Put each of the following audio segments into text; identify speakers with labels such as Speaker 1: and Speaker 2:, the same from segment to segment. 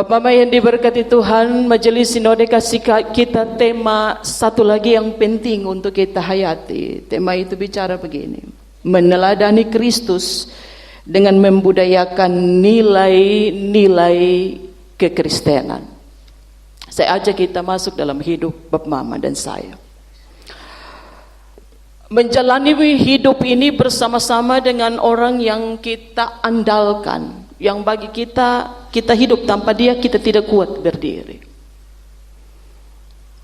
Speaker 1: Bapak Mama yang diberkati Tuhan, Majelis Sinode kasih kita tema satu lagi yang penting untuk kita hayati. Tema itu bicara begini: meneladani Kristus dengan membudayakan nilai-nilai kekristenan. Saya ajak kita masuk dalam hidup Bapak Mama dan saya. Menjalani hidup ini bersama-sama dengan orang yang kita andalkan, yang bagi kita hidup tanpa dia kita tidak kuat berdiri.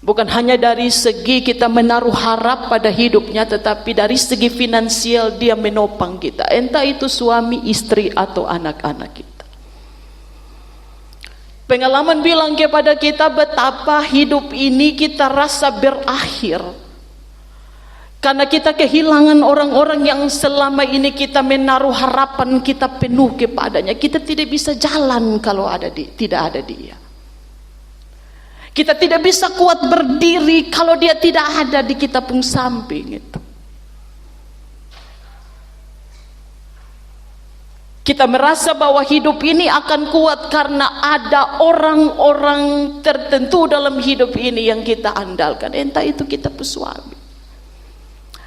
Speaker 1: Bukan hanya dari segi kita menaruh harap pada hidupnya, tetapi dari segi finansial dia menopang kita, entah itu suami, istri atau anak-anak kita. Pengalaman bilang kepada kita betapa hidup ini kita rasa berakhir karena kita kehilangan orang-orang yang selama ini kita menaruh harapan kita penuh kepadanya. Kita tidak bisa jalan kalau tidak ada dia. Kita tidak bisa kuat berdiri kalau dia tidak ada di kita pun samping itu. Kita merasa bahwa hidup ini akan kuat karena ada orang-orang tertentu dalam hidup ini yang kita andalkan. Entah itu kita suami,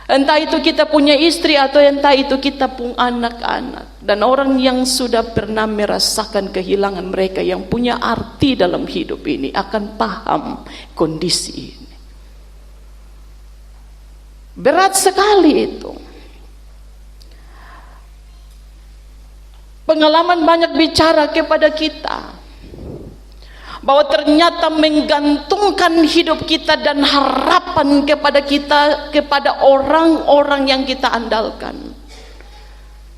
Speaker 1: entah itu kita punya istri, atau entah itu kita pun anak-anak. Dan orang yang sudah pernah merasakan kehilangan mereka yang punya arti dalam hidup ini akan paham kondisi ini. Berat sekali itu. Pengalaman banyak bicara kepada kita bahwa ternyata menggantungkan hidup kita dan harapan kepada orang-orang yang kita andalkan,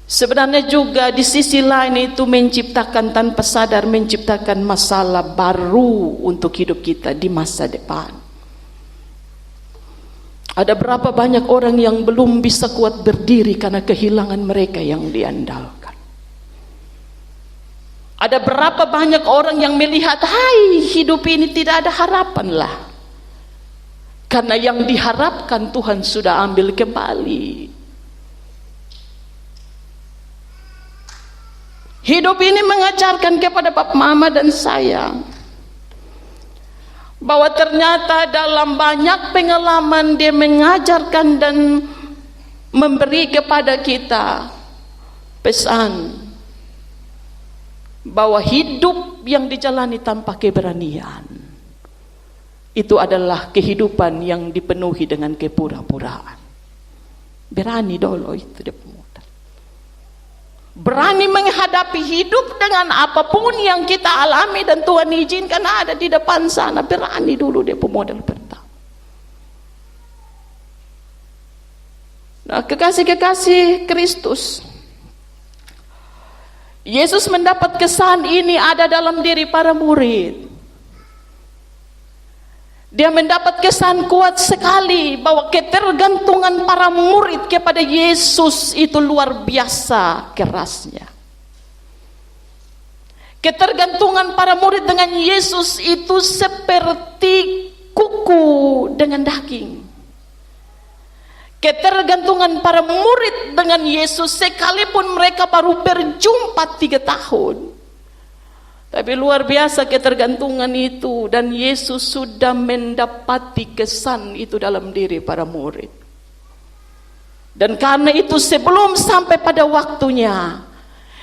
Speaker 1: sebenarnya juga di sisi lain itu menciptakan tanpa sadar, menciptakan masalah baru untuk hidup kita di masa depan. Ada berapa banyak orang yang belum bisa kuat berdiri karena kehilangan mereka yang diandalkan. Ada berapa banyak orang yang melihat, hidup ini tidak ada harapan lah, karena yang diharapkan Tuhan sudah ambil kembali. Hidup ini mengajarkan kepada Bapak Mama dan saya bahwa ternyata dalam banyak pengalaman dia mengajarkan dan memberi kepada kita pesan bahwa hidup yang dijalani tanpa keberanian itu adalah kehidupan yang dipenuhi dengan kepura-puraan. Berani dulu itu dia pemuda. Berani menghadapi hidup dengan apapun yang kita alami dan Tuhan izinkan ada di depan sana. Berani dulu dia pemodal pertama. Nah, kekasih-kekasih Kristus, Yesus mendapat kesan ini ada dalam diri para murid. Dia mendapat kesan kuat sekali bahwa ketergantungan para murid kepada Yesus itu luar biasa kerasnya. Ketergantungan para murid dengan Yesus itu seperti kuku dengan daging. Ketergantungan para murid dengan Yesus sekalipun mereka baru berjumpa 3 tahun, tapi luar biasa ketergantungan itu, dan Yesus sudah mendapati kesan itu dalam diri para murid. Dan karena itu sebelum sampai pada waktunya,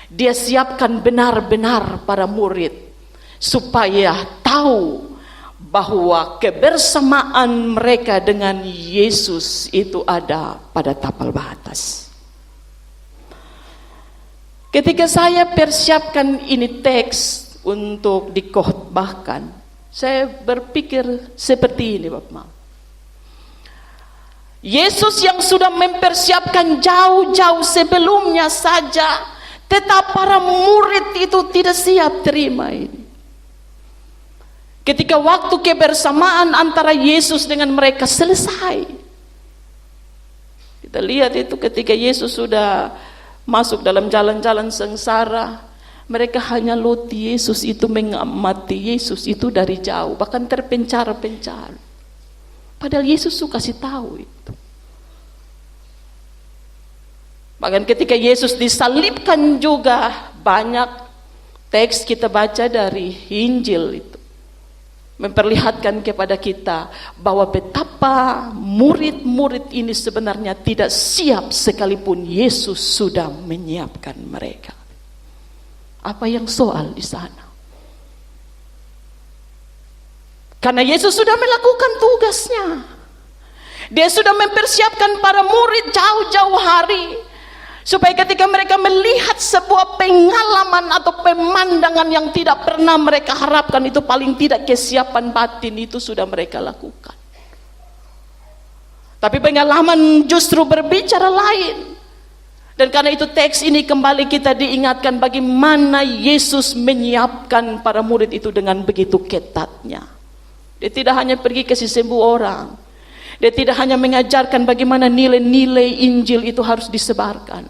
Speaker 1: dia siapkan benar-benar para murid supaya tahu bahwa kebersamaan mereka dengan Yesus itu ada pada tapal batas. Ketika saya persiapkan ini teks untuk dikhotbahkan, saya berpikir seperti ini, Bapak Mama. Yesus yang sudah mempersiapkan jauh-jauh sebelumnya saja, tetap para murid itu tidak siap terima ini. Ketika waktu kebersamaan antara Yesus dengan mereka selesai, kita lihat itu ketika Yesus sudah masuk dalam jalan-jalan sengsara, mereka hanya lihat Yesus itu, mengamati Yesus itu dari jauh, bahkan terpencar-pencar. Padahal Yesus suka kasih tahu itu. Bahkan ketika Yesus disalibkan juga banyak Teks kita baca dari Injil itu memperlihatkan kepada kita bahwa betapa murid-murid ini sebenarnya tidak siap sekalipun Yesus sudah menyiapkan mereka. Apa yang soal di sana? Karena Yesus sudah melakukan tugasnya. Dia sudah mempersiapkan para murid jauh-jauh hari, supaya ketika mereka melihat sebuah pengalaman atau pemandangan yang tidak pernah mereka harapkan, itu paling tidak kesiapan batin itu sudah mereka lakukan. Tapi pengalaman justru berbicara lain. Dan karena itu teks ini kembali kita diingatkan bagaimana Yesus menyiapkan para murid itu dengan begitu ketatnya. Dia tidak hanya pergi kasih sembuh orang. Dia tidak hanya mengajarkan bagaimana nilai-nilai Injil itu harus disebarkan.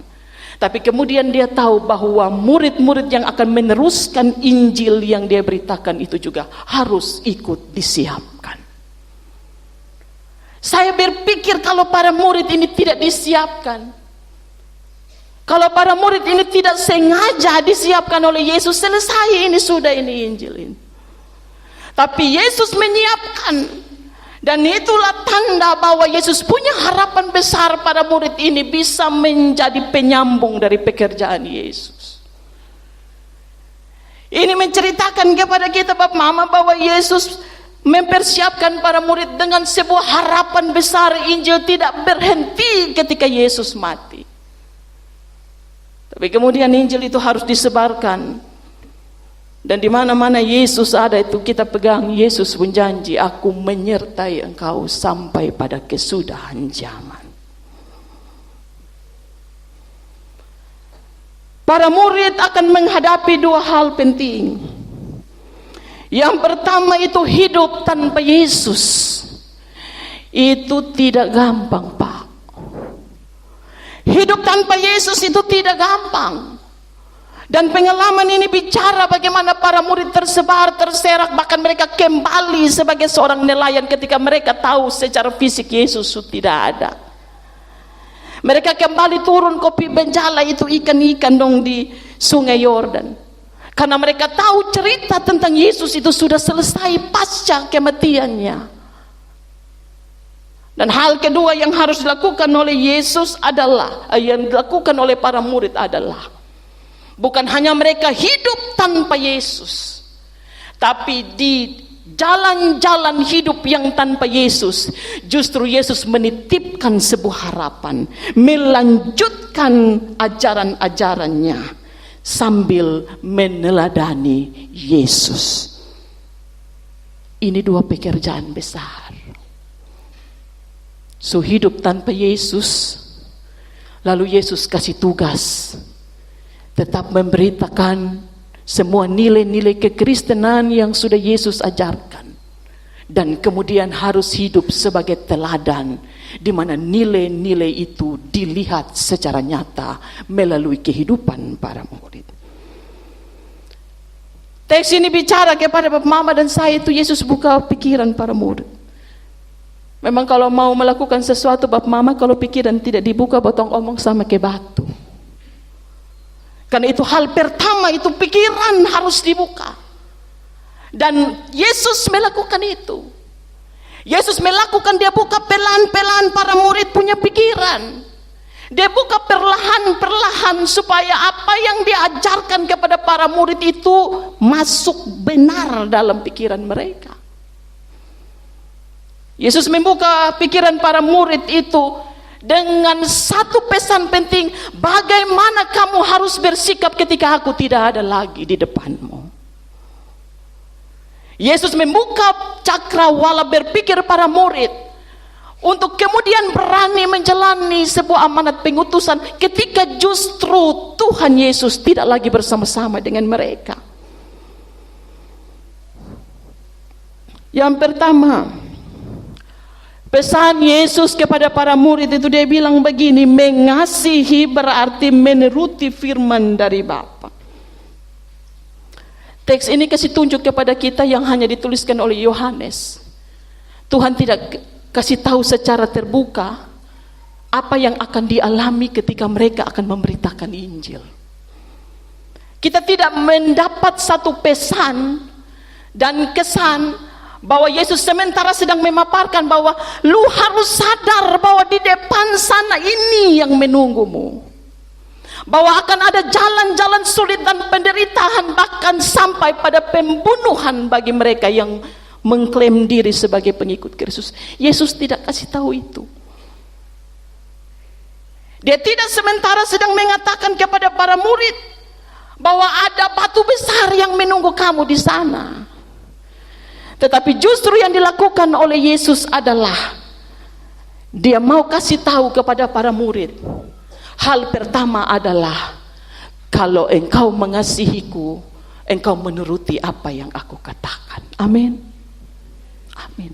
Speaker 1: Tapi kemudian dia tahu bahwa murid-murid yang akan meneruskan Injil yang dia beritakan itu juga harus ikut disiapkan. Saya berpikir kalau para murid ini tidak disiapkan, kalau para murid ini tidak sengaja disiapkan oleh Yesus, selesai ini sudah ini Injil ini. Tapi Yesus menyiapkan. Dan itulah tanda bahwa Yesus punya harapan besar pada murid ini bisa menjadi penyambung dari pekerjaan Yesus. Ini menceritakan kepada kita Bapak Mama bahwa Yesus mempersiapkan para murid dengan sebuah harapan besar. Injil tidak berhenti ketika Yesus mati. Tapi kemudian Injil itu harus disebarkan. Dan di mana-mana Yesus ada itu kita pegang. Yesus berjanji, aku menyertai engkau sampai pada kesudahan zaman. Para murid akan menghadapi dua hal penting. Yang pertama itu hidup tanpa Yesus. Itu tidak gampang, Pak. Hidup tanpa Yesus itu tidak gampang. Dan pengalaman ini bicara bagaimana para murid tersebar, terserak, bahkan mereka kembali sebagai seorang nelayan ketika mereka tahu secara fisik Yesus tidak ada. Mereka kembali turun kopi benjala itu ikan-ikan dong di sungai Yordan. Karena mereka tahu cerita tentang Yesus itu sudah selesai pasca kematiannya. Dan hal kedua yang harus dilakukan oleh Yesus adalah, yang dilakukan oleh para murid adalah, bukan hanya mereka hidup tanpa Yesus, tapi di jalan-jalan hidup yang tanpa Yesus, justru Yesus menitipkan sebuah harapan, melanjutkan ajaran-ajarannya sambil meneladani Yesus. Ini dua pekerjaan besar. So hidup tanpa Yesus, lalu Yesus kasih tugas tetap memberitakan semua nilai-nilai kekristenan yang sudah Yesus ajarkan. Dan kemudian harus hidup sebagai teladan, di mana nilai-nilai itu dilihat secara nyata melalui kehidupan para murid. Teks ini bicara kepada Bapak Mama dan saya itu Yesus buka pikiran para murid. Memang kalau mau melakukan sesuatu Bapak Mama, kalau pikiran tidak dibuka, potong omong sama ke batu. Karena itu hal pertama itu pikiran harus dibuka. Dan Yesus melakukan itu. Yesus melakukan, dia buka pelan-pelan para murid punya pikiran. Dia buka perlahan-perlahan supaya apa yang diajarkan kepada para murid itu masuk benar dalam pikiran mereka. Yesus membuka pikiran para murid itu dengan satu pesan penting, bagaimana kamu harus bersikap ketika aku tidak ada lagi di depanmu. Yesus membuka cakrawala berpikir para murid untuk kemudian berani menjalani sebuah amanat pengutusan ketika justru Tuhan Yesus tidak lagi bersama-sama dengan mereka. Yang pertama, pesan Yesus kepada para murid itu, dia bilang begini, mengasihi berarti menuruti firman dari Bapa. Teks ini kasih tunjuk kepada kita yang hanya dituliskan oleh Yohanes. Tuhan tidak kasih tahu secara terbuka apa yang akan dialami ketika mereka akan memberitakan Injil. Kita tidak mendapat satu pesan dan kesan bahwa Yesus sementara sedang memaparkan bahwa lu harus sadar bahwa di depan sana ini yang menunggumu, bahwa akan ada jalan-jalan sulit dan penderitaan, bahkan sampai pada pembunuhan bagi mereka yang mengklaim diri sebagai pengikut Kristus. Yesus tidak kasih tahu itu. Dia tidak sementara sedang mengatakan kepada para murid bahwa ada batu besar yang menunggu kamu di sana. Tetapi justru yang dilakukan oleh Yesus adalah dia mau kasih tahu kepada para murid. Hal pertama adalah, kalau engkau mengasihiku, engkau menuruti apa yang aku katakan. Amin. Amin.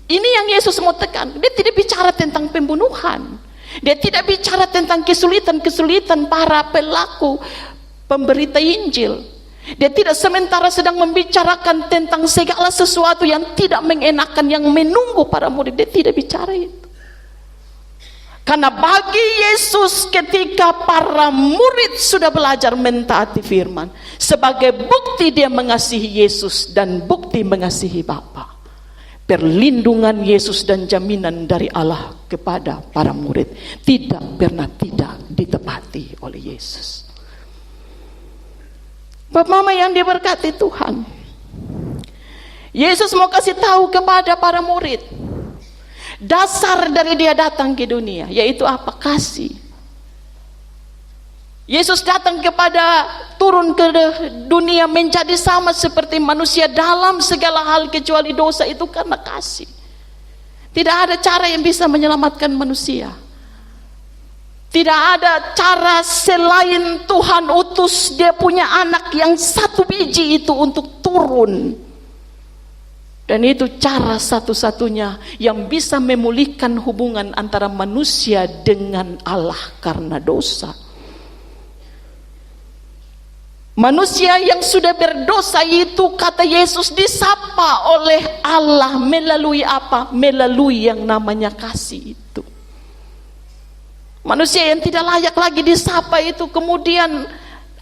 Speaker 1: Ini yang Yesus mau tekan. Dia tidak bicara tentang pembunuhan. Dia tidak bicara tentang kesulitan-kesulitan para pelaku pemberita Injil. Dia tidak sementara sedang membicarakan tentang segala sesuatu yang tidak mengenakan yang menunggu para murid. Dia tidak bicara itu. Karena bagi Yesus, ketika para murid sudah belajar mentaati firman, sebagai bukti dia mengasihi Yesus dan bukti mengasihi Bapa, perlindungan Yesus dan jaminan dari Allah kepada para murid tidak pernah tidak ditepati oleh Yesus. Bapak Mama yang diberkati Tuhan, Yesus mau kasih tahu kepada para murid dasar dari dia datang ke dunia, yaitu apa? Kasih. Yesus datang turun ke dunia menjadi sama seperti manusia dalam segala hal kecuali dosa, itu karena kasih. Tidak ada cara yang bisa menyelamatkan manusia. Tidak ada cara selain Tuhan utus dia punya anak yang satu biji itu untuk turun. Dan itu cara satu-satunya yang bisa memulihkan hubungan antara manusia dengan Allah karena dosa. Manusia yang sudah berdosa itu, kata Yesus, disapa oleh Allah melalui apa? Melalui yang namanya kasih itu. Manusia yang tidak layak lagi disapa itu kemudian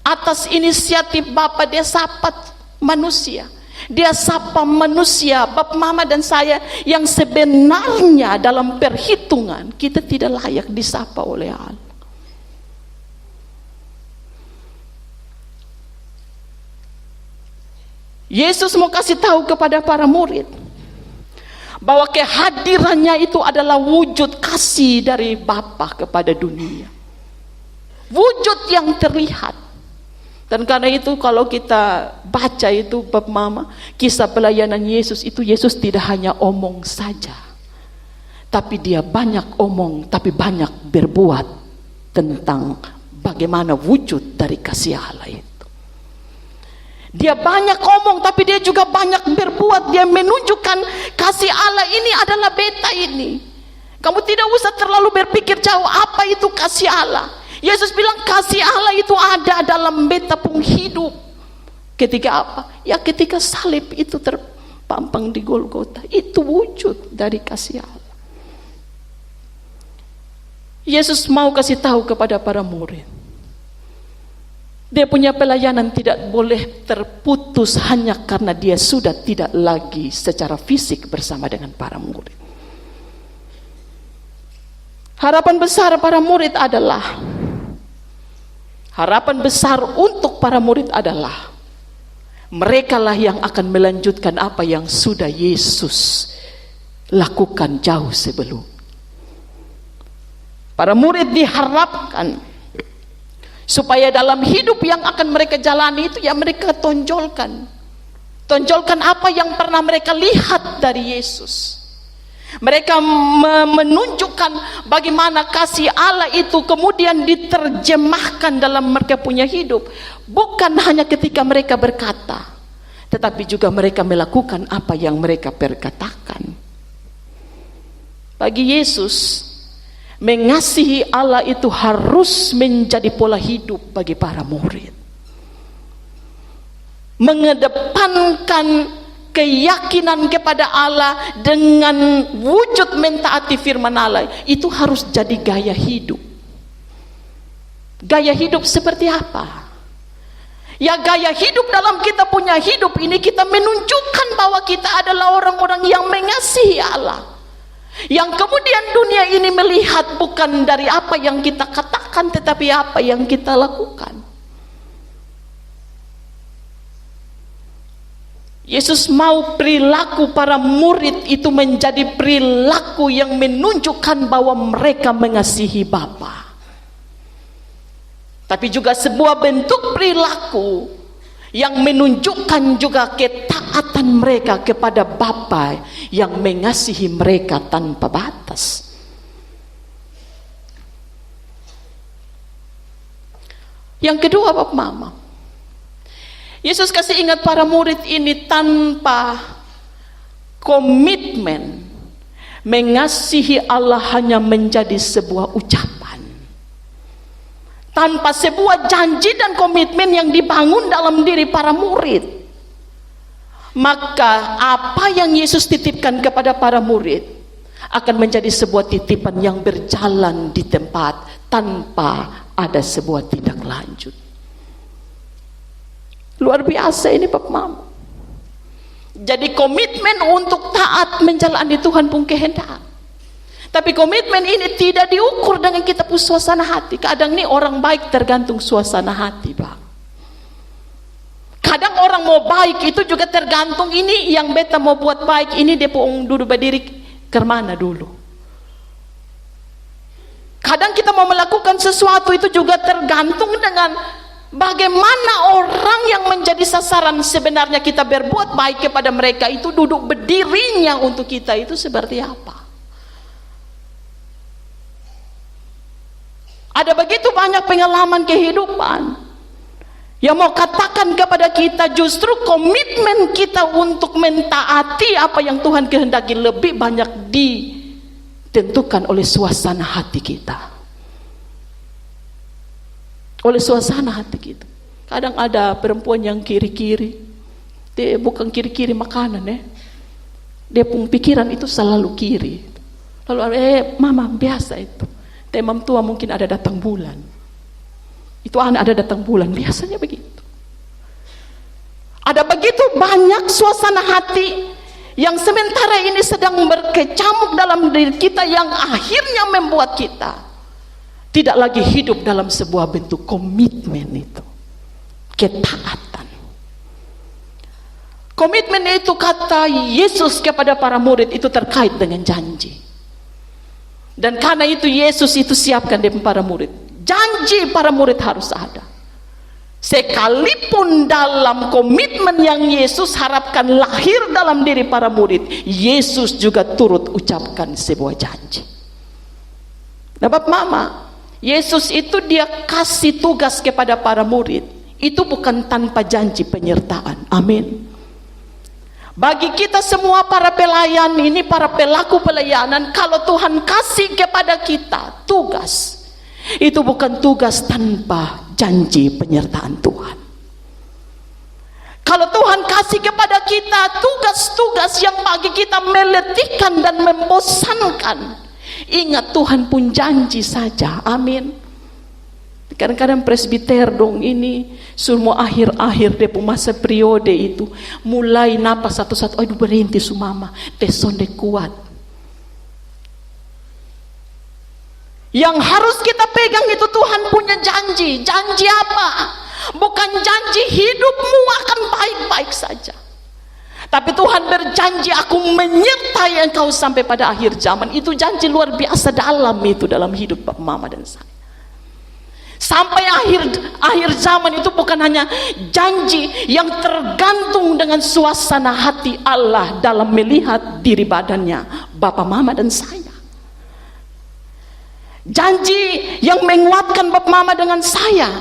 Speaker 1: atas inisiatif Bapa dia sapa manusia. Dia sapa manusia, Bapak, Mama dan saya, yang sebenarnya dalam perhitungan kita tidak layak disapa oleh Allah. Yesus mau kasih tahu kepada para murid bahwa kehadirannya itu adalah wujud kasih dari Bapa kepada dunia. Wujud yang terlihat. Dan karena itu kalau kita baca itu Bapak Mama, kisah pelayanan Yesus itu, Yesus tidak hanya omong saja, tapi dia banyak omong tapi banyak berbuat tentang bagaimana wujud dari kasih Allah itu. Dia banyak omong tapi dia juga banyak berbuat. Dia menunjukkan kasih Allah ini adalah beta ini. Kamu tidak usah terlalu berpikir jauh apa itu kasih Allah. Yesus bilang kasih Allah itu ada dalam beta pun hidup. Ketika apa? Ya ketika salib itu terpampang di Golgota. Itu wujud dari kasih Allah. Yesus mau kasih tahu kepada para murid, dia punya pelayanan tidak boleh terputus hanya karena dia sudah tidak lagi secara fisik bersama dengan para murid. Harapan besar para murid adalah, harapan besar untuk para murid adalah merekalah yang akan melanjutkan apa yang sudah Yesus lakukan jauh sebelum. Para murid diharapkan supaya dalam hidup yang akan mereka jalani itu ya mereka tonjolkan apa yang pernah mereka lihat dari Yesus. Mereka menunjukkan bagaimana kasih Allah itu kemudian diterjemahkan dalam mereka punya hidup, bukan hanya ketika mereka berkata, tetapi juga mereka melakukan apa yang mereka perkatakan. Bagi Yesus, mengasihi Allah itu harus menjadi pola hidup bagi para murid. Mengedepankan keyakinan kepada Allah dengan wujud mentaati firman Allah itu harus jadi gaya hidup. Gaya hidup seperti apa? Ya, gaya hidup dalam kita punya hidup ini, kita menunjukkan bahwa kita adalah orang-orang yang mengasihi Allah, yang kemudian dunia ini melihat bukan dari apa yang kita katakan, tetapi apa yang kita lakukan. Yesus mau perilaku para murid itu menjadi perilaku yang menunjukkan bahwa mereka mengasihi Bapa. Tapi juga sebuah bentuk perilaku yang menunjukkan juga ketaatan mereka kepada Bapa yang mengasihi mereka tanpa batas. Yang kedua, Bapak Mama, Yesus kasih ingat para murid ini tanpa komitmen mengasihi Allah hanya menjadi sebuah ucapan. Tanpa sebuah janji dan komitmen yang dibangun dalam diri para murid, maka apa yang Yesus titipkan kepada para murid akan menjadi sebuah titipan yang berjalan di tempat tanpa ada sebuah tindak lanjut. Luar biasa ini Bapak Mama. Jadi komitmen untuk taat menjalani Tuhan pun kehendak. Tapi komitmen ini tidak diukur dengan kita punya suasana hati. Kadang nih orang baik tergantung suasana hati, Pak. Kadang orang mau baik itu juga tergantung ini yang beta mau buat baik ini dia pun duduk berdiri ke mana dulu. Kadang kita mau melakukan sesuatu itu juga tergantung dengan bagaimana orang yang menjadi sasaran sebenarnya kita berbuat baik kepada mereka itu duduk berdirinya untuk kita itu seperti apa. Ada begitu banyak pengalaman kehidupan yang mau katakan kepada kita justru komitmen kita untuk mentaati apa yang Tuhan kehendaki lebih banyak ditentukan oleh suasana hati kita. Oleh suasana hati kita. Kadang ada perempuan yang kiri-kiri, dia bukan kiri-kiri makanan dia pun pikiran itu selalu kiri. Lalu mama biasa itu. Temam tua mungkin ada datang bulan. Itu anak ada datang bulan, biasanya begitu. Ada begitu banyak suasana hati yang sementara ini sedang berkecamuk dalam diri kita yang akhirnya membuat kita tidak lagi hidup dalam sebuah bentuk komitmen itu. Ketaatan. Komitmen itu kata Yesus kepada para murid itu terkait dengan janji. Dan karena itu Yesus itu siapkan dari para murid. Janji para murid harus ada. Sekalipun dalam komitmen yang Yesus harapkan lahir dalam diri para murid, Yesus juga turut ucapkan sebuah janji. Nah Bapak Mama, Yesus itu dia kasih tugas kepada para murid. Itu bukan tanpa janji penyertaan. Amin. Bagi kita semua para pelayan ini, para pelaku pelayanan, kalau Tuhan kasih kepada kita tugas, itu bukan tugas tanpa janji penyertaan Tuhan. Kalau Tuhan kasih kepada kita tugas-tugas yang bagi kita meletihkan dan membosankan, ingat Tuhan pun janji saja. Amin. Kadang-kadang presbiter dong ini semua akhir-akhir dia masa periode itu mulai napas satu-satu, aduh berhenti sumama tesonde kuat. Yang harus kita pegang itu Tuhan punya janji. Janji apa? Bukan janji hidupmu akan baik-baik saja, tapi Tuhan berjanji aku menyertai engkau sampai pada akhir zaman. Itu janji luar biasa dalam itu dalam hidup Bapak Mama dan saya. Sampai akhir zaman itu bukan hanya janji yang tergantung dengan suasana hati Allah dalam melihat diri badannya Bapak Mama dan saya. Janji yang menguatkan Bapak Mama dengan saya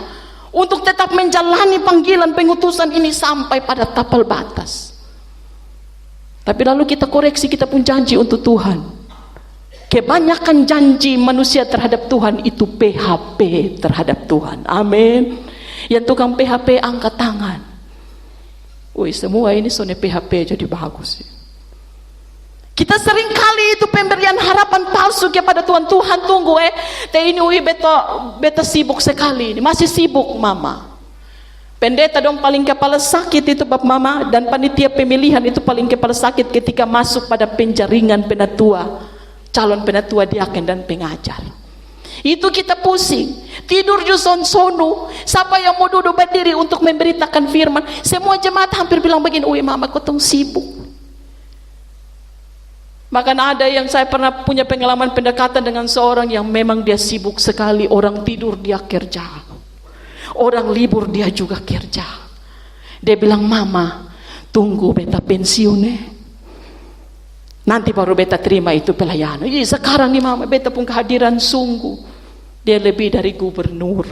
Speaker 1: untuk tetap menjalani panggilan pengutusan ini sampai pada tapal batas. Tapi lalu kita koreksi, kita pun janji untuk Tuhan. Kebanyakan janji manusia terhadap Tuhan itu PHP terhadap Tuhan. Amin. Yang tukang PHP angkat tangan. Woi, semua ini soalnya PHP jadi bagus. Kita sering kali itu pemberian harapan palsu kepada Tuhan. Tuhan tunggu teh ini beta sibuk sekali ini, masih sibuk mama. Pendeta dong paling kepala sakit itu bab mama, dan panitia pemilihan itu paling kepala sakit ketika masuk pada penjaringan penatua, calon penatua diaken dan pengajar. Itu kita pusing, tidur juson sono. Siapa yang mau duduk berdiri untuk memberitakan firman? Semua jemaat hampir bilang begini, "Ui mama, kau tong sibuk." Bahkan ada yang saya pernah punya pengalaman pendekatan dengan seorang yang memang dia sibuk sekali. Orang tidur dia kerja, orang libur dia juga kerja. Dia bilang, "Mama, tunggu beta pensiun nanti baru beta terima itu pelayanan." Jadi sekarang nih mama, beta pun kehadiran sungguh dia lebih dari gubernur.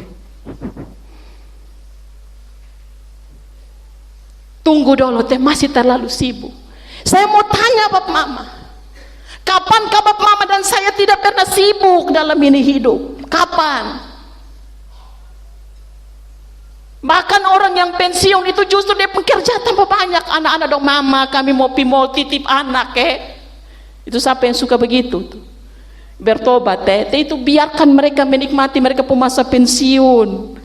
Speaker 1: Tunggu dulu, teh masih terlalu sibuk. Saya mau tanya bab mama, kapan bab mama dan saya tidak pernah sibuk dalam ini hidup? Kapan? Bahkan orang yang pensiun itu justru dia pekerja tambah banyak. Anak-anak dong, "Mama, kami mau pimol titip anak Itu siapa yang suka begitu tuh? Bertobat itu biarkan mereka menikmati mereka masa pensiun.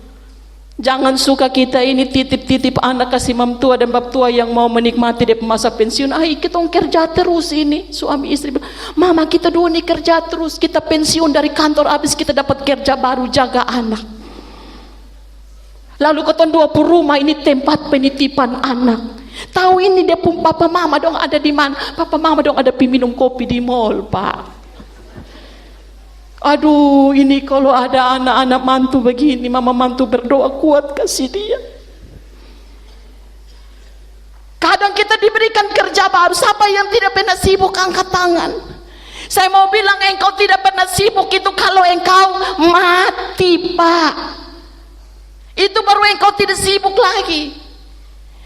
Speaker 1: Jangan suka kita ini titip-titip anak kasih mam tua dan bab tua yang mau menikmati dia masa pensiun. Kita kerja terus ini. Suami istri bilang, "Mama, kita dua nih kerja terus, kita pensiun dari kantor habis kita dapat kerja baru jaga anak. Lalu keton 20 rumah ini tempat penitipan anak. Tahu ini dia pun papa mama dong ada di mana? Papa mama dong ada minum kopi di mall, Pak. Aduh, ini kalau ada anak-anak mantu begini, mama mantu berdoa kuat kasih dia." Kadang kita diberikan kerja baru. Siapa yang tidak pernah sibuk angkat tangan? Saya mau bilang, engkau tidak pernah sibuk itu kalau engkau mati, Pak. Itu baru engkau tidak sibuk lagi.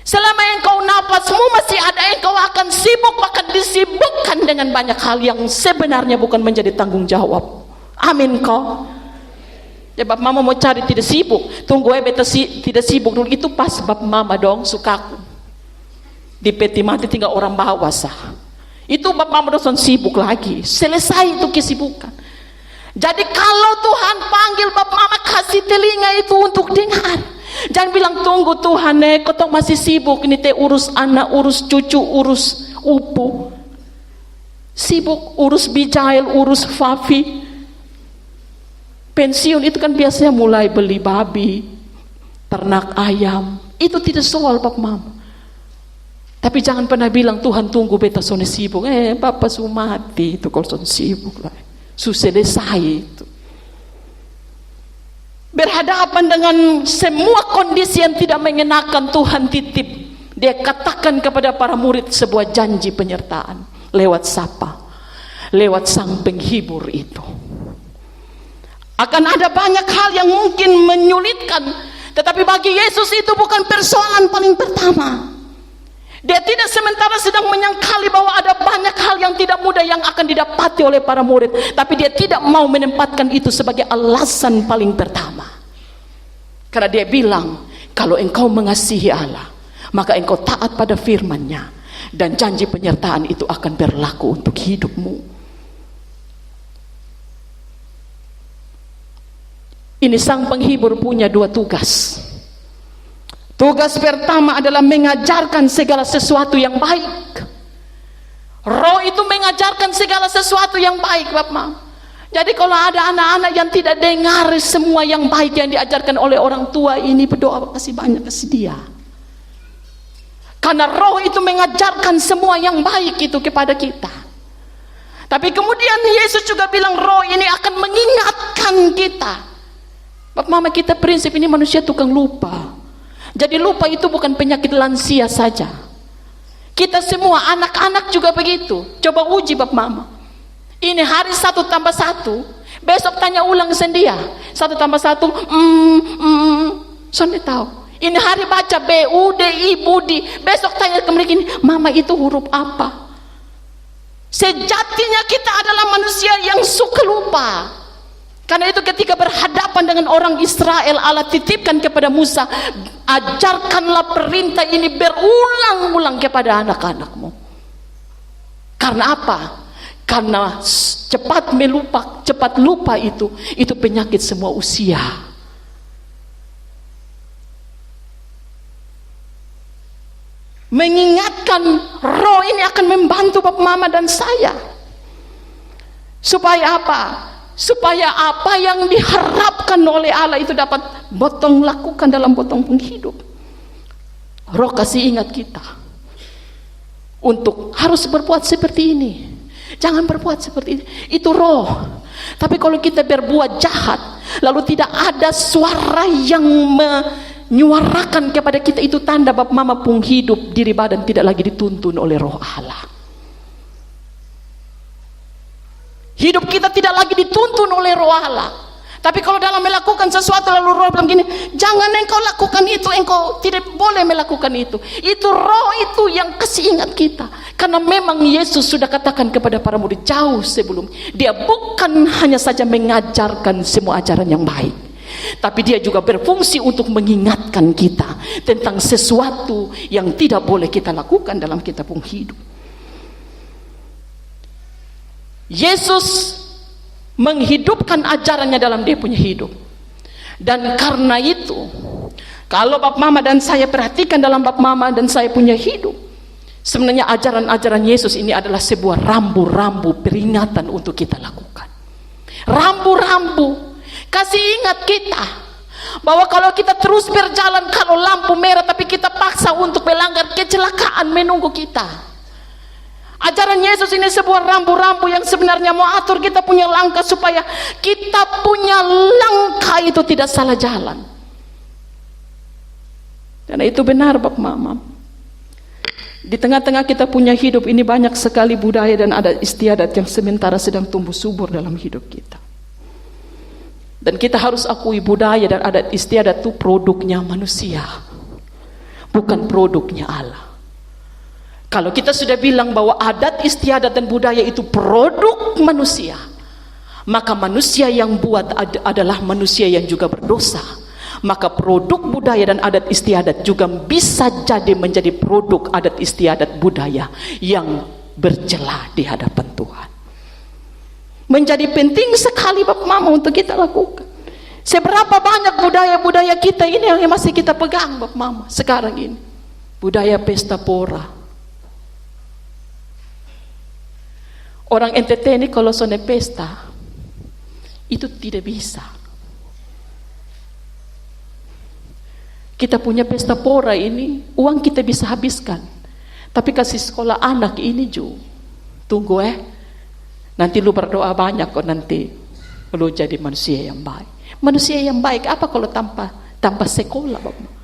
Speaker 1: Selama engkau napasmu masih ada, engkau akan sibuk, akan disibukkan dengan banyak hal yang sebenarnya bukan menjadi tanggung jawab. Amin kau. Ya bab mama mau cari tidak sibuk, tunggu beta tidak sibuk dulu. Itu pas bab mama dong sukaku. Di peti mati tinggal orang bawa sah. Itu bab mama dong sibuk lagi. Selesai itu kesibukan. Jadi kalau Tuhan panggil bab mama, kasih telinga itu untuk dengar. Jangan bilang tunggu Tuhan kau masih sibuk ini teh urus anak, urus cucu, urus upu. Sibuk urus bijail, urus fafi. Pensiun itu kan biasanya mulai beli babi, ternak ayam. Itu tidak soal bab mama. Tapi jangan pernah bilang Tuhan tunggu beta sone sibuk. Bapak su mati itu kalau son sibuk lah. Su selesai itu. Berhadapan dengan semua kondisi yang tidak mengenakan, Tuhan titip. Dia katakan kepada para murid sebuah janji penyertaan. Lewat siapa? Lewat sang penghibur itu. Akan ada banyak hal yang mungkin menyulitkan, tetapi bagi Yesus itu bukan persoalan paling pertama. Dia tidak sementara sedang menyangkali bahwa ada banyak hal yang tidak mudah yang akan didapati oleh para murid, tapi dia tidak mau menempatkan itu sebagai alasan paling pertama. Karena dia bilang, kalau engkau mengasihi Allah, maka engkau taat pada firman-Nya, dan janji penyertaan itu akan berlaku untuk hidupmu. Ini sang penghibur punya dua tugas. Tugas pertama adalah mengajarkan segala sesuatu yang baik. Roh itu mengajarkan segala sesuatu yang baik, Bapak. Jadi kalau ada anak-anak yang tidak dengar semua yang baik yang diajarkan oleh orang tua, ini berdoa kasih banyak kasih dia. Karena roh itu mengajarkan semua yang baik itu kepada kita. Tapi kemudian Yesus juga bilang roh ini akan mengingatkan kita. Bapak mama kita prinsip ini manusia tukang lupa. Jadi lupa itu bukan penyakit lansia saja. Kita semua anak-anak juga begitu. Coba uji Bapak mama. Ini hari 1 tambah 1. Besok tanya ulang sendia. 1 tambah 1. Sonde tahu. Ini hari baca B-U-D-I Budi. Besok tanya ke mereka ini, mama itu huruf apa? Sejatinya kita adalah manusia yang suka lupa. Karena itu ketika berhadapan dengan orang Israel, Allah titipkan kepada Musa, ajarkanlah perintah ini berulang-ulang kepada anak-anakmu. Karena apa? Karena cepat lupa itu penyakit semua usia. Mengingatkan roh ini akan membantu Bapak Mama dan saya. Supaya apa? Supaya apa yang diharapkan oleh Allah itu dapat Botong lakukan dalam Botong penghidup. Roh kasih ingat kita untuk harus berbuat seperti ini. Jangan berbuat seperti ini. Itu roh. Tapi kalau kita berbuat jahat, lalu tidak ada suara yang menyuarakan kepada kita, itu tanda Bapak Mama penghidup diri badan tidak lagi dituntun oleh roh Allah. Hidup kita tidak lagi dituntun oleh roh Allah. Tapi kalau dalam melakukan sesuatu lalu roh bilang gini, jangan engkau lakukan itu, engkau tidak boleh melakukan itu. Itu roh itu yang kasih ingat kita. Karena memang Yesus sudah katakan kepada para murid jauh sebelum. Dia bukan hanya saja mengajarkan semua ajaran yang baik, tapi dia juga berfungsi untuk mengingatkan kita tentang sesuatu yang tidak boleh kita lakukan dalam kita penghidup. Yesus menghidupkan ajarannya dalam dia punya hidup. Dan karena itu, kalau Bapak Mama dan saya perhatikan dalam Bapak Mama dan saya punya hidup, sebenarnya ajaran-ajaran Yesus ini adalah sebuah rambu-rambu peringatan untuk kita lakukan. Rambu-rambu kasih ingat kita bahwa kalau kita terus berjalan, kalau lampu merah tapi kita paksa untuk melanggar, kecelakaan menunggu kita. Ajaran Yesus ini sebuah rambu-rambu yang sebenarnya mau atur kita punya langkah supaya kita punya langkah itu tidak salah jalan. Karena itu benar Bapak Mama. Di tengah-tengah kita punya hidup ini banyak sekali budaya dan adat istiadat yang sementara sedang tumbuh subur dalam hidup kita. Dan kita harus akui budaya dan adat istiadat itu produknya manusia, bukan produknya Allah. Kalau kita sudah bilang bahwa adat istiadat dan budaya itu produk manusia, maka manusia yang buat adalah manusia yang juga berdosa. Maka produk budaya dan adat istiadat juga bisa jadi menjadi produk adat istiadat budaya yang bercela di hadapan Tuhan. Menjadi penting sekali Bapak Mama untuk kita lakukan. Seberapa banyak budaya-budaya kita ini yang masih kita pegang Bapak Mama sekarang ini. Budaya pesta pora. Orang NTT ini kalau soal pesta itu tidak bisa. Kita punya pesta pora ini, uang kita bisa habiskan. Tapi kasih sekolah anak ini juga. Tunggu nanti lu berdoa banyak kok, nanti lu jadi manusia yang baik. Manusia yang baik apa kalau tanpa sekolah Bapak?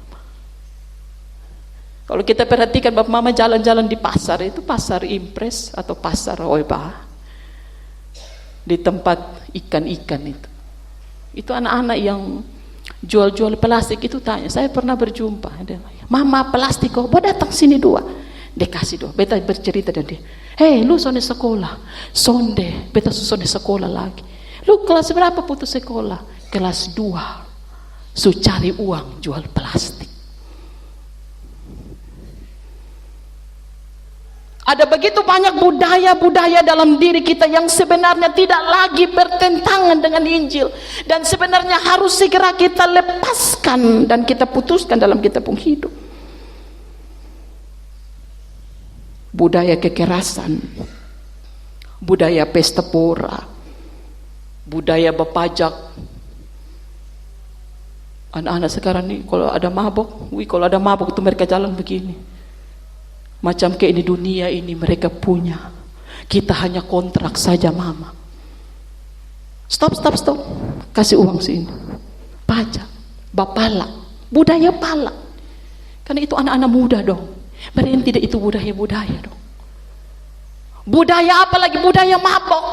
Speaker 1: Kalau kita perhatikan Bapak Mama jalan-jalan di pasar, itu pasar impres atau pasar Oeba, di tempat ikan-ikan itu anak-anak yang jual-jual plastik itu tanya, saya pernah berjumpa, Mama plastik kok, mau datang sini 2, dia kasih 2, beta bercerita dan dia, hei lu sonde sekolah, sonde, beta sonde sekolah lagi, lu kelas berapa putus sekolah? Kelas 2, su cari uang jual plastik. Ada begitu banyak budaya-budaya dalam diri kita yang sebenarnya tidak lagi bertentangan dengan Injil, dan sebenarnya harus segera kita lepaskan dan kita putuskan dalam kita penghidup. Budaya kekerasan, budaya pesta pora, budaya berpajak. Anak-anak sekarang nih kalau ada mabok itu mereka jalan begini. Macam kayak di dunia ini mereka punya, kita hanya kontrak saja Mama. Stop, kasih uang sini, pajak, bapalak, budaya palak. Karena itu anak-anak muda dong, mereka tidak itu budaya dong. Budaya apalagi budaya mabok.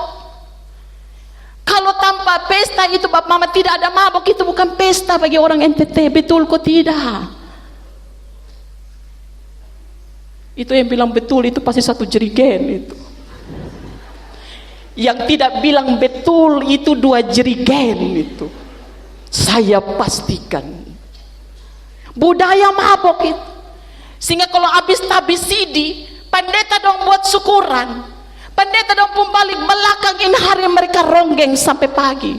Speaker 1: Kalau tanpa pesta itu Bapak Mama tidak ada mabok, itu bukan pesta bagi orang NTT, betul kok tidak? Itu yang bilang betul itu pasti satu jerigen itu. Yang tidak bilang betul itu 2 jerigen itu. Saya pastikan. Budaya mabok itu. Sehingga kalau habis tabis sidi, pendeta dong buat syukuran. Pendeta dong pun balik belakang ini hari mereka ronggeng sampai pagi.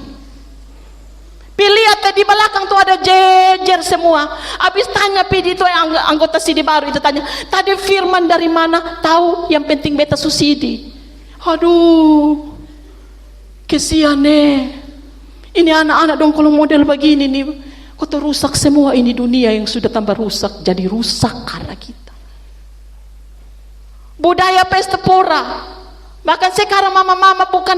Speaker 1: Lihat di belakang tuh ada jejer semua. Habis tanya pidi itu yang anggota sidi baru itu tanya, tadi firman dari mana? Tahu, yang penting beta susidi. Aduh, kesian nih. Ini anak-anak dong kalau model begini nih, kok tuh rusak semua ini dunia yang sudah tambah rusak jadi rusak karena kita. Budaya pesta pora. Bahkan sekarang mama-mama bukan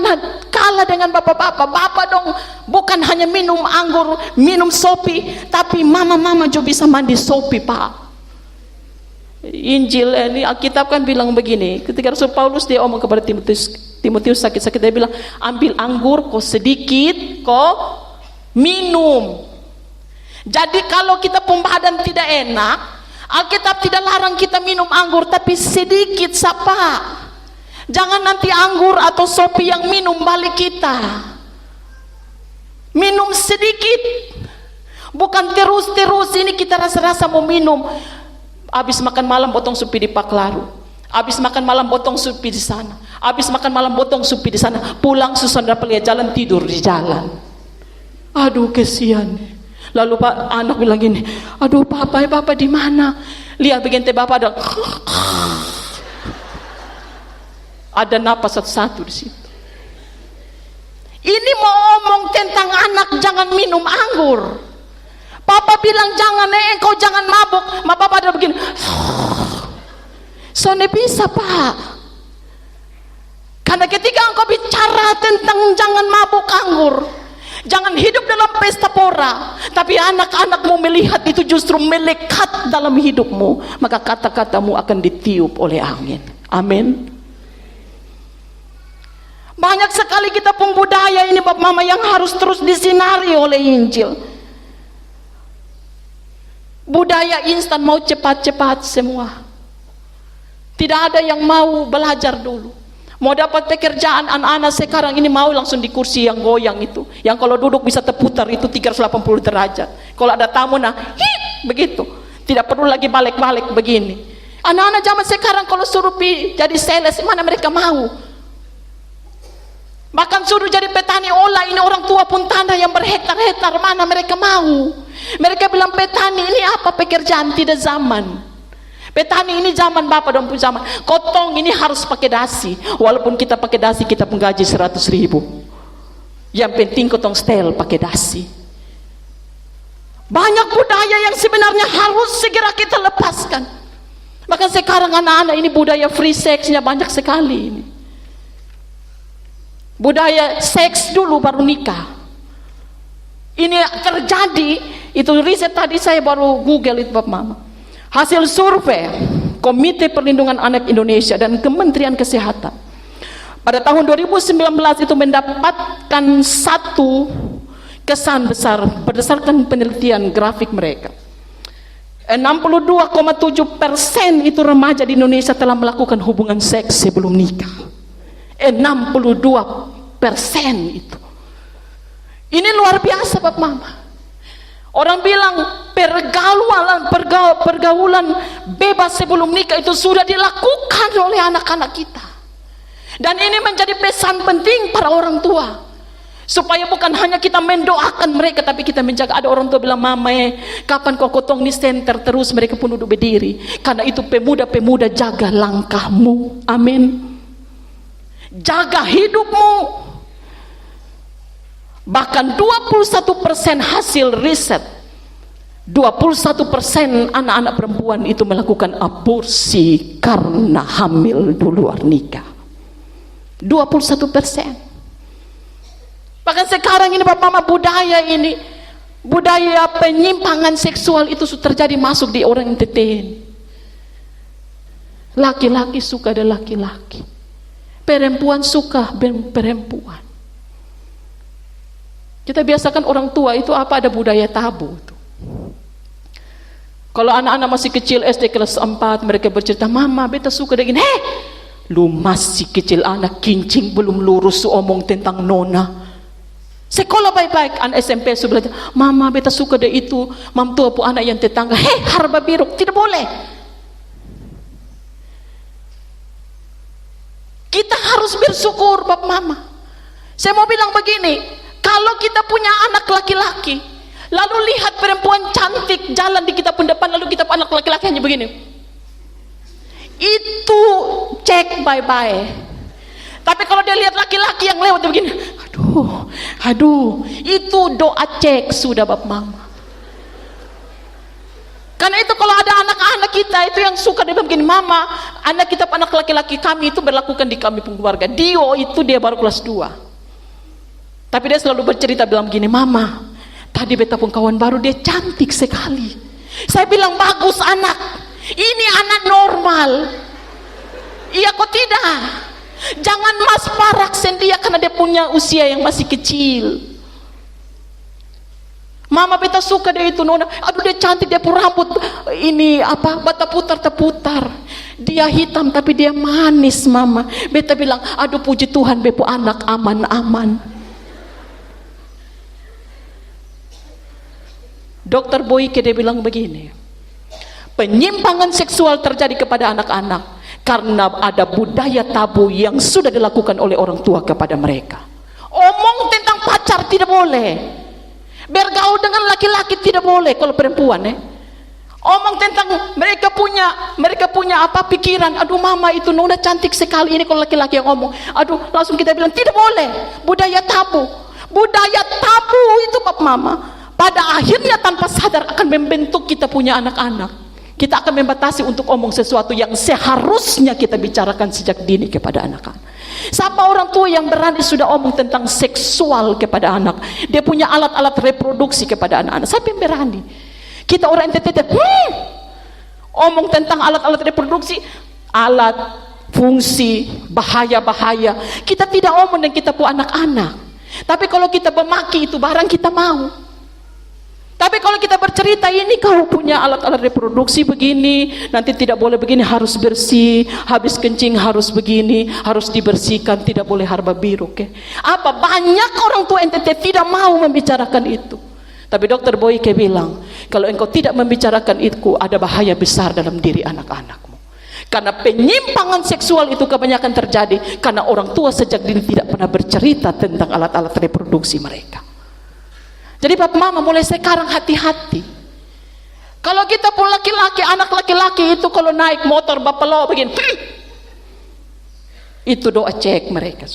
Speaker 1: kalah dengan bapak-bapak. Bapak dong bukan hanya minum anggur, minum sopi, tapi mama-mama juga bisa mandi sopi, Pak. Injil ini Alkitab kan bilang begini, ketika Rasul Paulus dia omong kepada Timotius sakit-sakit, dia bilang, ambil anggur kok sedikit kok minum. Jadi kalau kita badan tidak enak, Alkitab tidak larang kita minum anggur, tapi sedikit sapa. Jangan nanti anggur atau sopi yang minum balik kita. Minum sedikit. Bukan terus-terus ini kita rasa-rasa mau minum. Habis makan malam potong supi di Paklaru. Habis makan malam potong supi di sana. Habis makan malam potong supi di sana. Pulang susah dapat lihat jalan, tidur di jalan. Aduh kesian. Lalu Pak anak bilang gini, aduh Bapak di mana? Lihat begini Bapak ada napas satu-satu di situ. Ini mau omong tentang anak jangan minum anggur. Papa bilang jangan, engkau jangan mabuk. Ma Papa ada begini. Soalnya bisa Pak. Karena ketika engkau bicara tentang jangan mabuk anggur, jangan hidup dalam pesta pora, tapi anak-anakmu melihat itu justru melekat dalam hidupmu, maka kata-katamu akan ditiup oleh angin. Amin. Banyak sekali kita pun budaya ini Bapak Mama yang harus terus disinari oleh Injil. Budaya instan, mau cepat-cepat semua. Tidak ada yang mau belajar dulu. Mau dapat pekerjaan, anak-anak sekarang ini mau langsung di kursi yang goyang itu, yang kalau duduk bisa terputar itu 380 derajat. Kalau ada tamu begitu, tidak perlu lagi balik-balik begini. Anak-anak zaman sekarang kalau suruh jadi sales, mana mereka mau? Bahkan suruh jadi petani olah, ini orang tua pun tanda yang berhektar-hektar, mana mereka mau? Mereka bilang petani ini apa pekerjaan, tidak zaman. Petani ini zaman Bapak dan pun zaman. Kotong ini harus pakai dasi. Walaupun kita pakai dasi kita pun gaji 100.000. Yang penting kotong setel pakai dasi. Banyak budaya yang sebenarnya harus segera kita lepaskan. Bahkan sekarang anak-anak ini budaya free sexnya banyak sekali ini. Budaya seks dulu baru nikah. Ini terjadi, itu riset tadi saya baru Google itu Bapak Mama. Hasil survei Komite Perlindungan Anak Indonesia dan Kementerian Kesehatan pada tahun 2019 itu mendapatkan satu kesan besar berdasarkan penelitian grafik mereka. 62,7% itu remaja di Indonesia telah melakukan hubungan seks sebelum nikah. 62% itu. Ini luar biasa Bapak Mama. Orang bilang pergaulan bebas sebelum nikah itu sudah dilakukan oleh anak-anak kita. Dan ini menjadi pesan penting para orang tua. Supaya bukan hanya kita mendoakan mereka, tapi kita menjaga. Ada orang tua bilang, Mama kapan kau kotong di center terus, mereka pun duduk berdiri. Karena itu pemuda-pemuda jaga langkahmu. Amin. Jaga hidupmu. Bahkan 21% hasil riset, 21% anak-anak perempuan itu melakukan aborsi karena hamil di luar nikah. 21%. Bahkan sekarang ini Bapak Mama budaya ini, budaya penyimpangan seksual itu sudah terjadi masuk di orang entertain. Laki-laki suka ada laki-laki, perempuan suka perempuan. Kita biasakan orang tua itu apa, ada budaya tabu tuh. Kalau anak-anak masih kecil SD kelas 4 mereka bercerita, Mama beta suka dengan lu masih kecil anak kincing belum lurus omong tentang nona. Sekolah baik-baik anak SMP sudah belajar, Mama beta suka deh itu, mam tua pu anak yang tetangga, harba biruk, tidak boleh. Kita harus bersyukur Bapak Mama. Saya mau bilang begini, kalau kita punya anak laki-laki, lalu lihat perempuan cantik jalan di kita pun depan, lalu kita anak laki-laki hanya begini, itu cek bye-bye. Tapi kalau dia lihat laki-laki yang lewat begini, aduh, itu doa cek sudah Bapak Mama. Karena itu kalau ada anak-anak kita itu yang suka dia begini, mama, anak kita anak laki-laki kami itu berlakukan di kami keluarga. Dio itu dia baru kelas 2. Tapi dia selalu bercerita bilang begini, mama, tadi beta pun kawan baru dia cantik sekali. Saya bilang bagus anak, ini anak normal. Iya kok tidak? Jangan mas parak sendia karena dia punya usia yang masih kecil. Mama beta suka dia itu nona, aduh dia cantik, dia pun rambut ini apa bata putar-putar, dia hitam tapi dia manis mama. Beta bilang aduh puji Tuhan bepo anak aman-aman. Dokter Boyke dia bilang begini, penyimpangan seksual terjadi kepada anak-anak karena ada budaya tabu yang sudah dilakukan oleh orang tua kepada mereka. Omong tentang pacar tidak boleh, bergaul dengan laki-laki tidak boleh kalau perempuan omong tentang mereka punya apa pikiran, aduh mama itu nona cantik sekali, ini kalau laki-laki yang ngomong, aduh langsung kita bilang tidak boleh, budaya tabu itu Bapak Mama. Pada akhirnya tanpa sadar akan membentuk kita punya anak-anak. Kita akan membatasi untuk omong sesuatu yang seharusnya kita bicarakan sejak dini kepada anak-anak. Siapa orang tua yang berani sudah omong tentang seksual kepada anak, dia punya alat-alat reproduksi kepada anak-anak, siapa yang berani? Kita orang NTT omong tentang alat-alat reproduksi, alat fungsi bahaya-bahaya, kita tidak omong dan kita punya anak-anak. Tapi kalau kita memaki itu barang kita mau. Tapi kalau kita bercerita ini kau punya alat-alat reproduksi begini, nanti tidak boleh begini, harus bersih, habis kencing harus begini, harus dibersihkan, tidak boleh harba biru. Apa banyak orang tua NTT tidak mau membicarakan itu. Tapi Dokter Boyke bilang, kalau engkau tidak membicarakan itu, ada bahaya besar dalam diri anak-anakmu. Karena penyimpangan seksual itu kebanyakan terjadi karena orang tua sejak dini tidak pernah bercerita tentang alat-alat reproduksi mereka. Jadi Bapak Mama mulai sekarang hati-hati. Kalau kita pun laki-laki, anak laki-laki itu kalau naik motor Bapak lo begini, itu doa cek mereka.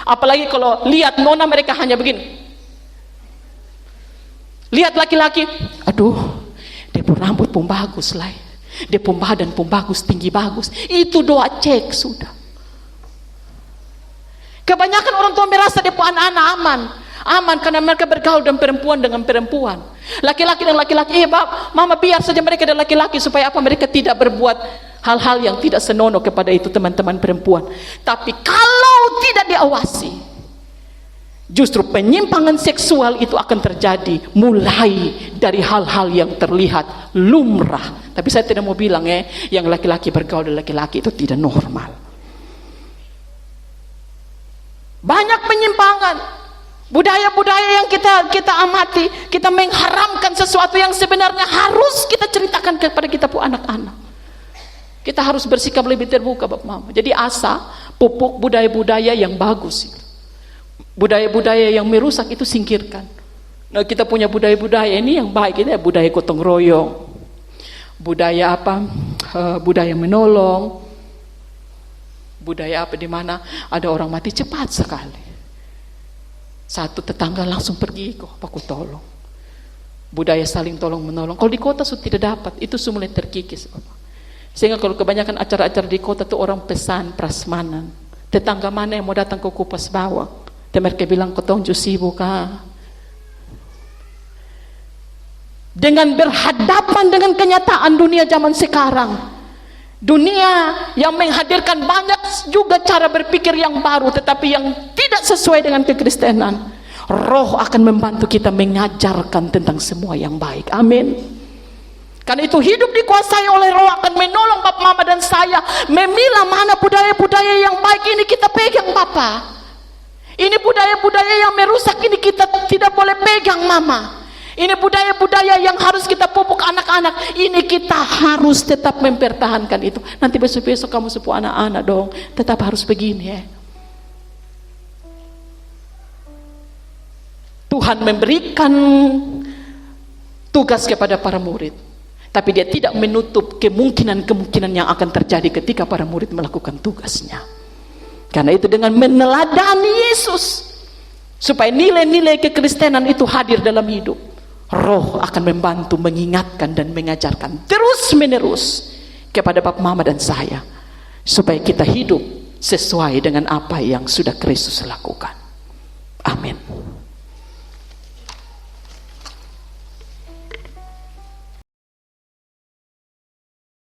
Speaker 1: Apalagi kalau lihat nona mereka hanya begini. Lihat laki-laki, aduh, dia pun rambut pun bagus lah, dia pun badan pun bagus, tinggi bagus. Itu doa cek sudah. Kebanyakan orang tua merasa dia pun anak-anak aman karena mereka bergaul dengan perempuan. Laki-laki dan laki-laki, mama biar saja mereka dan laki-laki supaya apa, mereka tidak berbuat hal-hal yang tidak senonoh kepada itu teman-teman perempuan. Tapi kalau tidak diawasi, justru penyimpangan seksual itu akan terjadi mulai dari hal-hal yang terlihat lumrah. Tapi saya tidak mau bilang yang laki-laki bergaul dengan laki-laki itu tidak normal. Banyak penyimpangan budaya-budaya yang kita amati, kita mengharamkan sesuatu yang sebenarnya harus kita ceritakan kepada kita anak-anak. Kita harus bersikap lebih terbuka Bapak Mama. Jadi pupuk budaya-budaya yang bagus itu. Budaya-budaya yang merusak itu singkirkan. Nah, kita punya budaya-budaya ini yang baik, ini budaya gotong royong, budaya budaya menolong, budaya di mana ada orang mati cepat sekali. Satu tetangga langsung pergi kok, aku tolong. Budaya saling tolong menolong. Kalau di kota sudah tidak dapat, itu semula terkikis. Sehingga kalau kebanyakan acara-acara di kota itu orang pesan prasmanan. Tetangga mana yang mau datang ke kupas bawah? Dan mereka bilang kotong jusibu kah? Dengan berhadapan dengan kenyataan dunia zaman sekarang, dunia yang menghadirkan banyak juga cara berpikir yang baru tetapi yang tidak sesuai dengan kekristenan, Roh akan membantu kita mengajarkan tentang semua yang baik. Amin. Karena itu hidup dikuasai oleh Roh akan menolong Bapak Mama dan saya memilah mana budaya-budaya yang baik ini kita pegang Bapak. Ini budaya-budaya yang merusak ini kita tidak boleh pegang Mama. Ini budaya-budaya yang harus kita pupuk anak-anak. Ini kita harus tetap mempertahankan itu. Nanti besok-besok kamu sepupu anak-anak dong, tetap harus begini ya. Tuhan memberikan tugas kepada para murid, tapi dia tidak menutup kemungkinan-kemungkinan yang akan terjadi ketika para murid melakukan tugasnya. Karena itu dengan meneladani Yesus, supaya nilai-nilai kekristenan itu hadir dalam hidup, Roh akan membantu mengingatkan dan mengajarkan terus-menerus kepada Bapak, Mama dan saya, supaya kita hidup sesuai dengan apa yang sudah Kristus lakukan. Amin.